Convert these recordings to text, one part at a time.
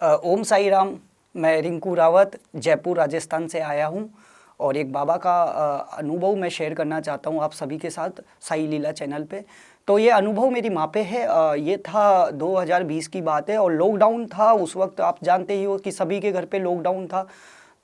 ओम साई राम। मैं रिंकू रावत जयपुर राजस्थान से आया हूँ और एक बाबा का अनुभव मैं शेयर करना चाहता हूँ आप सभी के साथ साई लीला चैनल पे। तो ये अनुभव मेरी माँ पे है। ये था 2020 की बात है और लॉकडाउन था उस वक्त। आप जानते ही हो कि सभी के घर पे लॉकडाउन था।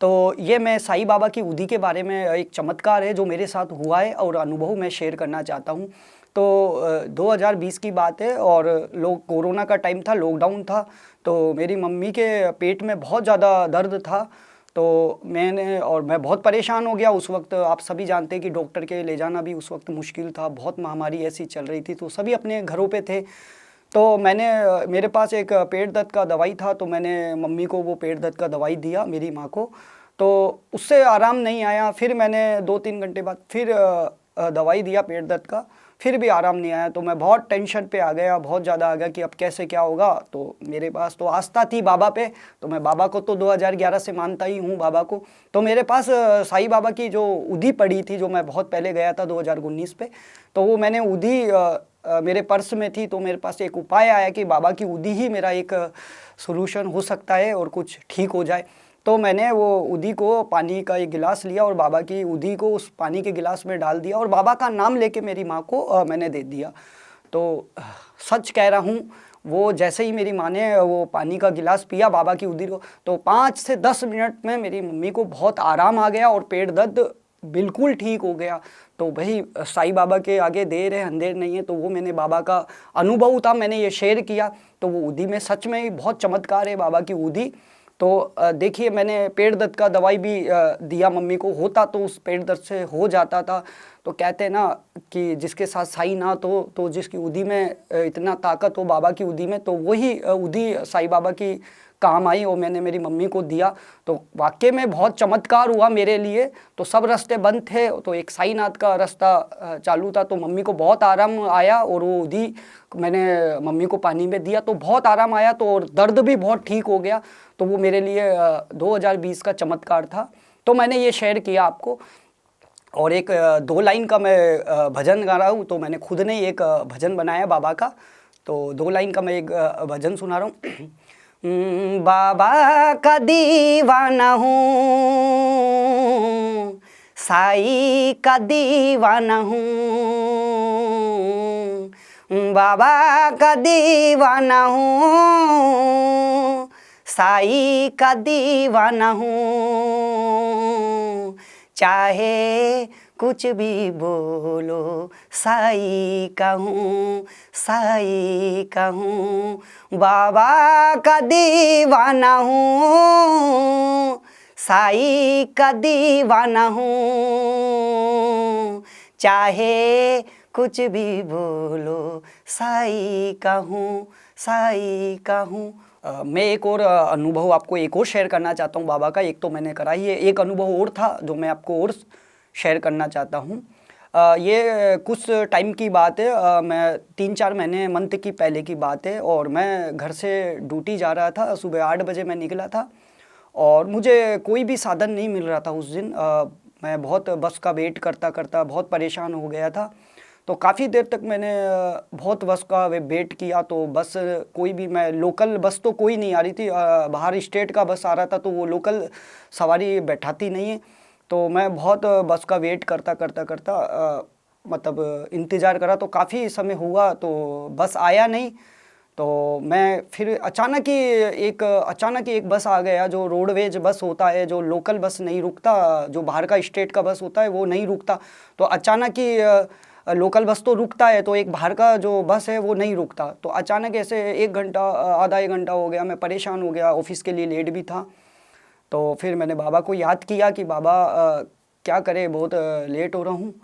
तो ये मैं साईं बाबा की उदी के बारे में एक चमत्कार है जो मेरे साथ हुआ है और अनुभव मैं शेयर करना चाहता हूँ। तो 2020 की बात है और लोग कोरोना का टाइम था, लॉकडाउन था। तो मेरी मम्मी के पेट में बहुत ज़्यादा दर्द था। तो मैं बहुत परेशान हो गया उस वक्त। आप सभी जानते हैं कि डॉक्टर के ले जाना भी उस वक्त मुश्किल था, बहुत महामारी ऐसी चल रही थी, तो सभी अपने घरों पे थे। तो मेरे पास एक पेट दर्द का दवाई था, तो मैंने मम्मी को वो पेट दर्द का दवाई दिया, मेरी माँ को। तो उससे आराम नहीं आया। फिर मैंने 2-3 घंटे बाद फिर दवाई दिया पेट दर्द का, फिर भी आराम नहीं आया। तो मैं बहुत टेंशन पे आ गया, बहुत ज़्यादा आ गया कि अब कैसे क्या होगा। तो मेरे पास तो आस्था थी बाबा पे, तो मैं बाबा को तो 2011 से मानता ही हूँ बाबा को। तो मेरे पास साईं बाबा की जो उदी पड़ी थी, जो मैं बहुत पहले गया था 2019 पे, तो वो मैंने उदी मेरे पर्स में थी। तो मेरे पास एक उपाय आया कि बाबा की उदी ही मेरा एक सोल्यूशन हो सकता है और कुछ ठीक हो जाए। तो मैंने वो उदी को पानी का एक गिलास लिया और बाबा की उदी को उस पानी के गिलास में डाल दिया और बाबा का नाम लेके मेरी माँ को मैंने दे दिया। तो सच कह रहा हूँ, वो जैसे ही मेरी माँ ने वो पानी का गिलास पिया बाबा की उदी को, तो 5 से 10 मिनट में मेरी मम्मी को बहुत आराम आ गया और पेट दर्द बिल्कुल ठीक हो गया। तो वही साईं बाबा के आगे देर है अंधेर नहीं है। तो वो मैंने बाबा का अनुभव था, मैंने ये शेयर किया। तो वो उदी में सच में ही बहुत चमत्कार है बाबा की उदी। तो देखिए, मैंने पेट दर्द का दवाई भी दिया मम्मी को, होता तो उस पेट दर्द से हो जाता था। तो कहते हैं ना कि जिसके साथ साईं ना तो जिसकी उदी में इतना ताकत हो बाबा की उदी में, तो वही उदी साईं बाबा की काम आई और मैंने मेरी मम्मी को दिया। तो वाकई में बहुत चमत्कार हुआ मेरे लिए। तो सब रास्ते बंद थे, तो एक साईंनाथ का रास्ता चालू था। तो मम्मी को बहुत आराम आया और वो उदी मैंने मम्मी को पानी में दिया तो बहुत आराम आया। तो और दर्द भी बहुत ठीक हो गया। तो वो मेरे लिए 2020 का चमत्कार था। तो मैंने ये शेयर किया आपको। और एक 2 लाइन का मैं भजन गा रहा हूँ। तो मैंने खुद ने एक भजन बनाया बाबा का। तो 2 लाइन का मैं एक भजन सुना रहा हूँ। बाबा का दीवाना हूँ, साईं का दीवाना हूँ, बाबा का दीवाना हूँ, साईं का दीवाना हूँ। चाहे कुछ भी बोलो साईं का हूँ, साईं का हूँ, बाबा का दीवाना हूँ, साईं का दीवाना हूँ। चाहे कुछ भी बोलो साईं का हूँ, साईं का हूँ। मैं एक और अनुभव आपको एक और शेयर करना चाहता हूँ बाबा का। एक तो मैंने करा ही है, एक अनुभव और था जो मैं आपको और शेयर करना चाहता हूँ। ये कुछ टाइम की बात है, मैं 3-4 महीने मंथ की पहले की बात है। और मैं घर से ड्यूटी जा रहा था, सुबह 8 बजे मैं निकला था और मुझे कोई भी साधन नहीं मिल रहा था उस दिन। मैं बहुत बस का वेट करता करता बहुत परेशान हो गया था। तो काफ़ी देर तक मैंने बहुत बस का वेट किया। तो बस कोई भी, मैं लोकल बस तो कोई नहीं आ रही थी, बाहर स्टेट का बस आ रहा था, तो वो लोकल सवारी बैठाती नहीं है। तो मैं बहुत बस का वेट करता करता करता मतलब इंतज़ार करा। तो काफ़ी समय हुआ तो बस आया नहीं। तो मैं फिर अचानक ही एक बस आ गया, जो रोडवेज बस होता है, जो लोकल बस नहीं रुकता, जो बाहर का स्टेट का बस होता है वो नहीं रुकता। तो अचानक ही लोकल बस तो रुकता है, तो एक बाहर का जो बस है वो नहीं रुकता। तो अचानक ऐसे 1 घंटा आधा 1 घंटा हो गया, मैं परेशान हो गया, ऑफिस के लिए लेट भी था। तो फिर मैंने बाबा को याद किया कि बाबा क्या करें, बहुत लेट हो रहा हूँ।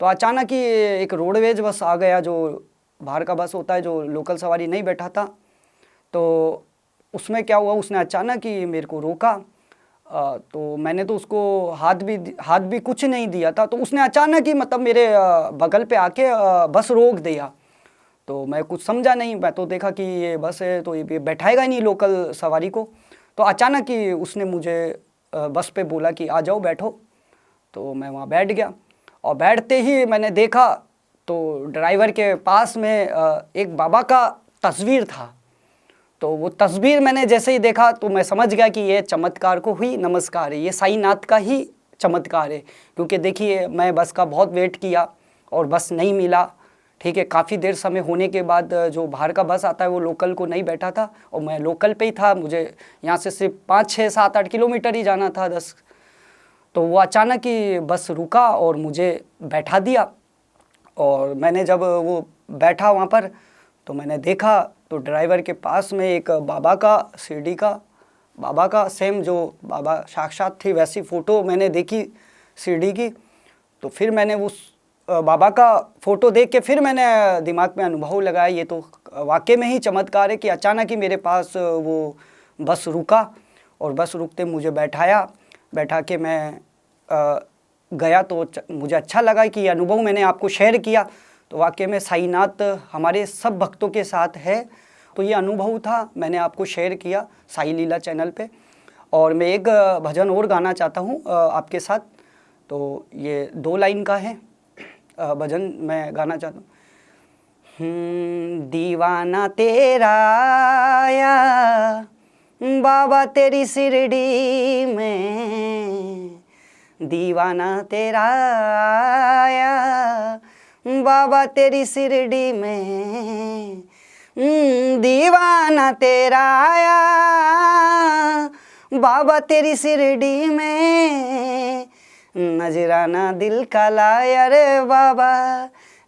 तो अचानक ही एक रोडवेज बस आ गया, जो बाहर का बस होता है, जो लोकल सवारी नहीं बैठाता। तो उसमें क्या हुआ, उसने अचानक ही मेरे को रोका। तो मैंने तो उसको हाथ भी कुछ नहीं दिया था। तो उसने अचानक ही मतलब मेरे बगल पे आके बस रोक दिया। तो मैं कुछ समझा नहीं, मैं तो देखा कि ये बस है तो ये बैठाएगा ही नहीं लोकल सवारी को। तो अचानक ही उसने मुझे बस पे बोला कि आ जाओ बैठो। तो मैं वहाँ बैठ गया और बैठते ही मैंने देखा तो ड्राइवर के पास में एक बाबा का तस्वीर था। तो वो तस्वीर मैंने जैसे ही देखा तो मैं समझ गया कि ये चमत्कार को ही नमस्कार है, ये साईनाथ का ही चमत्कार है। क्योंकि देखिए मैं बस का बहुत वेट किया और बस नहीं मिला, ठीक है। काफ़ी देर समय होने के बाद जो बाहर का बस आता है वो लोकल को नहीं बैठा था और मैं लोकल पे ही था, मुझे यहाँ से सिर्फ 5, 6, 7, 8 किलोमीटर ही जाना था 10। तो वो अचानक ही बस रुका और मुझे बैठा दिया। और मैंने जब वो बैठा वहाँ पर तो मैंने देखा तो ड्राइवर के पास में एक बाबा का शिरडी का बाबा का सेम जो बाबा साक्षात थी वैसी फ़ोटो मैंने देखी शिरडी की। तो फिर मैंने उस बाबा का फ़ोटो देख के फिर मैंने दिमाग में अनुभव लगाया, ये तो वाकई में ही चमत्कार है कि अचानक ही मेरे पास वो बस रुका और बस रुकते मुझे बैठा के मैं गया। तो मुझे अच्छा लगा कि ये अनुभव मैंने आपको शेयर किया। तो वाकई में साईनाथ हमारे सब भक्तों के साथ है। तो ये अनुभव था, मैंने आपको शेयर किया साई लीला चैनल पे। और मैं एक भजन और गाना चाहता हूँ आपके साथ। तो ये 2 लाइन का है भजन मैं गाना चाहता हूँ। दीवाना तेरा आया बाबा तेरी शिरडी में, दीवाना तेरा आया बाबा तेरी शिरडी में, दीवाना तेरा आया बाबा तेरी शिरडी में, नजराना दिल का लाया रे बाबा,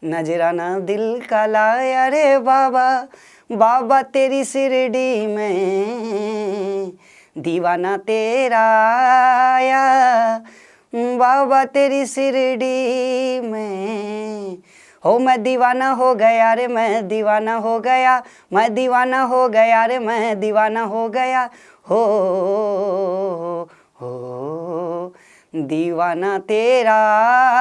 नजराना दिल का लाया रे बाबा, बाबा तेरी शिरडी में, दीवाना तेरा आया बाबा तेरी शिरडी में। हो मैं दीवाना हो गया रे, मैं दीवाना हो गया, मैं दीवाना हो गया रे, मैं दीवाना हो गया। हो दीवाना तेरा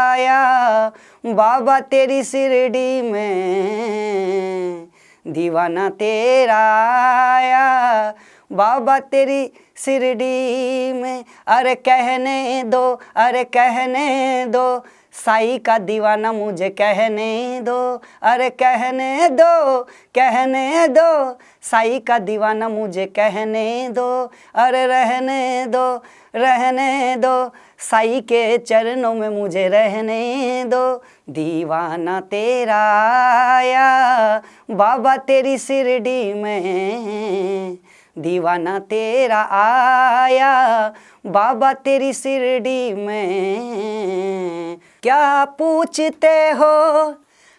आया बाबा तेरी शिरडी में, दीवाना तेरा आया बाबा तेरी शिरडी में। अरे कहने दो, अरे कहने दो, साई का दीवाना मुझे कहने दो, अरे कहने दो, कहने दो, साई का दीवाना मुझे कहने दो, अरे रहने दो, रहने दो, साई के चरणों में मुझे रहने दो, दीवाना तेरा आया बाबा तेरी शिरडी में, दीवाना तेरा आया बाबा तेरी शिरडी में। क्या पूछते हो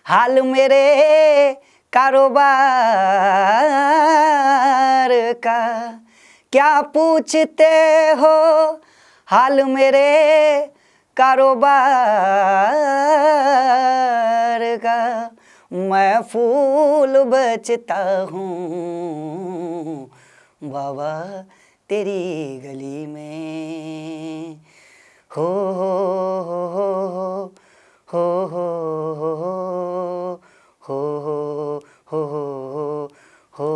हाल मेरे कारोबार का, क्या पूछते हो हाल मेरे कारोबार का, मैं फूल बेचता हूँ बाबा तेरी गली में। हो हो हो हो हो हो हो हो हो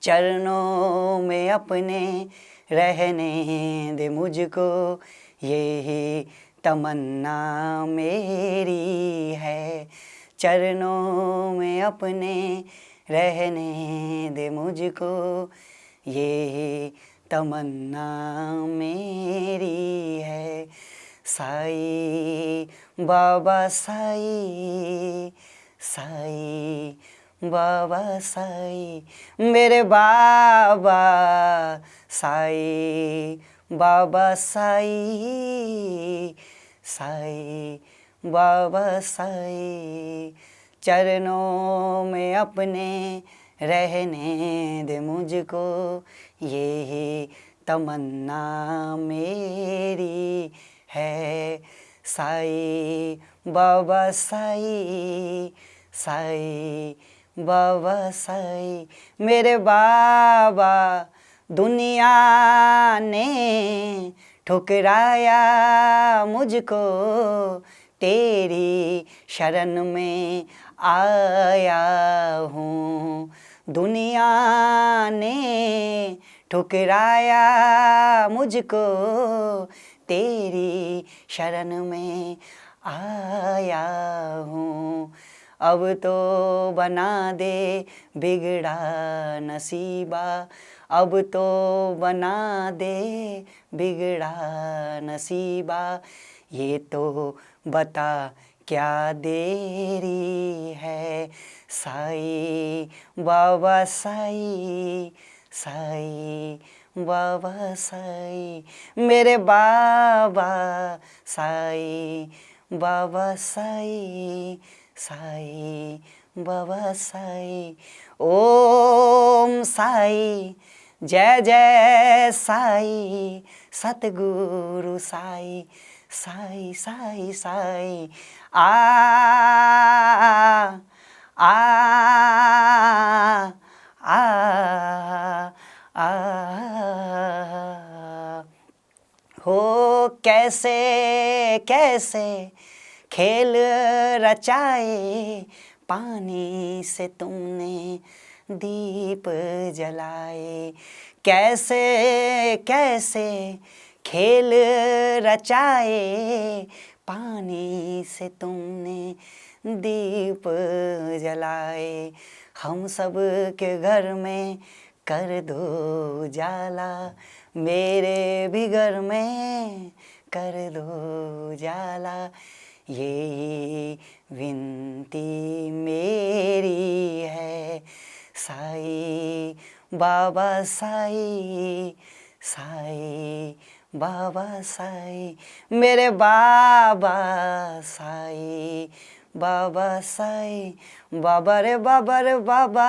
चरणों में अपने रहने दे मुझको, यही तमन्ना मेरी है, चरणों में अपने रहने दे मुझको, यही तमन्ना मेरी है। साई बाबा साई, साई बाबा साई, मेरे बाबा साई बाबा साई, साई बाबा साई, चरणों में अपने रहने दे मुझको, यही तमन्ना मेरी है। साई बाबा साई, साई बाबा साई, मेरे बाबा दुनिया ने ठुकराया मुझको, तेरी शरण में आया हूँ। दुनिया ने ठुकराया मुझको तेरी शरण में आया हूँ। अब तो बना दे बिगड़ा नसीबा, अब तो बना दे बिगड़ा नसीबा। ये तो बता क्या देरी है साईं बाबा, साईं साईं बाबा, साईं मेरे बाबा, साईं बाबा, साईं साईं बाबा, साईं। ओम साईं, जय जय साईं, सतगुरु साईं, साईं साईं साईं। आ आ आ आ हो कैसे कैसे खेल रचाए, पानी से तुमने दीप जलाए। कैसे कैसे खेल रचाए, पानी से तुमने दीप जलाए। हम सब के घर में कर दो उजाला, मेरे भी घर में कर दो उजाला। ये विनती मेरी है साईं बाबा, साईं साईं बाबा, साईं मेरे बाबा, साईं बाबा, साईं बाबा रे बाबा रे बाबा,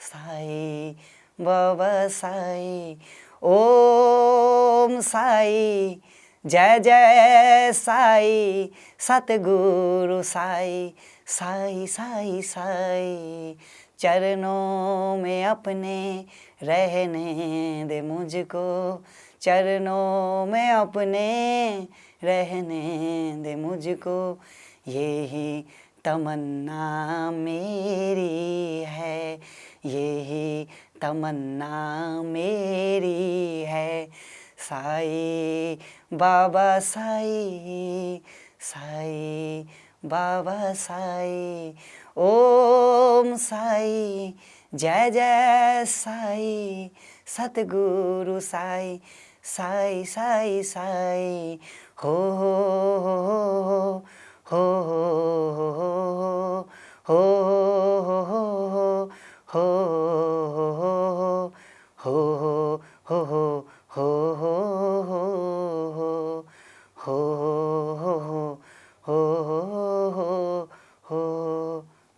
साईं बाबा, साईं। ओम साईं, जय जय साईं, सतगुरु साईं, साईं साईं साईं। चरणों में अपने रहने दे मुझको, चरणों में अपने रहने दे मुझको। यही तमन्ना मेरी है, यही तमन्ना मेरी है साईं बाबा, साईं साईं बाबा, साईं। ओम साईं, जय जय साईं, सतगुरु साईं, साईं साईं साईं। हो हो हो हो हो हो हो हो हो।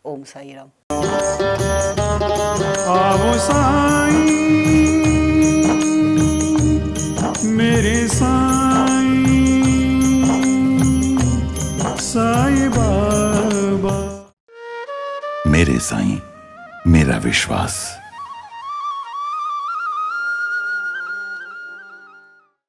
ओम साई राम। आओ साईं मेरे साईं, साईं बाबा। मेरे साईं, मेरा विश्वास।